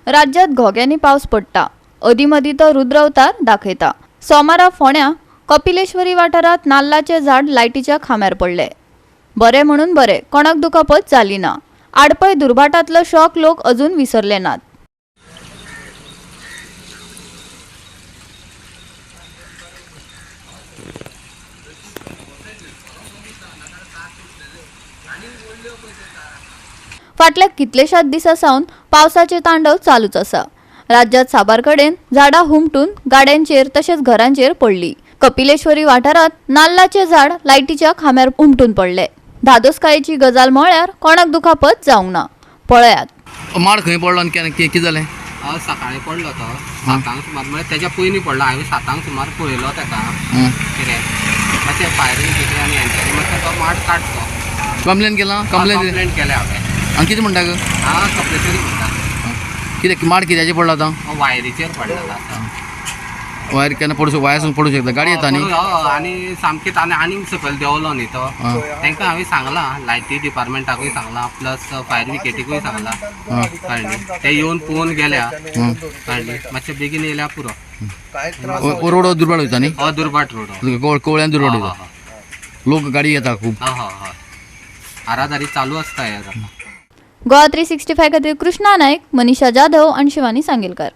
राज्यात घोग्यांनी पावस पडटा, अदीमदी तो रुद्रवतार दाखयता। सोमारा फोंड्या कपिलेश्वरी वाठारात नाल्लाचे झाड लायटीच्या खांब्यार पडले। बरे म्हणून बरे, कोणाक दुखापत जाली ना। आडपय दुर्भाटांतलो शॉक लोक अजून विसरले नात। फाटल्या कितलेशाच दिसा सावन पावसाचे तांडव चालूच आसा। राज्यात साबार कडेन झाडां हुमटून गाड्यांचेर तशेंच घरांचेर पडली। कपिलेश्वरी वाठारात नाल्लाचे झाड लायटीच्या खांब्यार उमटून पडले। धादोसकायेची गजाल म्हळ्यार कोणाक दुखापत जावंक ना। पळयात माड खंय पडलो आनी कितें जालें? सकाळीं पडलो तो 7 सुमार, म्हणजे तेच्या पयलीं पडलो। हांवें 7 सुमार पळयलो तेका कितें मातशें फायरींग कितें आनी हेंच्यांनी मातसो तो माड काडलो। कंप्लेन केला? कंप्लेंट केलें हांवें। आनी कितें म्हणटा ग? हां, कपलेश्वरी म्हणटा। कितें माड कित्याचेर पडलो आतां? वायरीचेर पडलेलो आसा। वायर केन्ना वायर पडूं शकता, गाडी येता न्ही? आनी सामकें आनीक सकयल देंवलो न्ही तो। तांकां हांवें सांगलां, लायटी डिपार्टमेंटाकूय सांगलां, प्लस फायर ब्रिगेडीकूय सांगलां कळ्ळें। ते येवन पळोवन गेल्या कळ्ळें। मातशें बेगीन येयल्या पुरो। रोड दुर्भाट वयता न्ही? हय, दुर्भाट रोड, कवळ्यान दुर्भाट वयता। लोक गाडी येता खूब। हय, आरादारी चालू आसता हे जाता। गोवा 365 खातीर कृष्णा नायक, मनीषा जाधव आनी शिवानी सांगेलकार।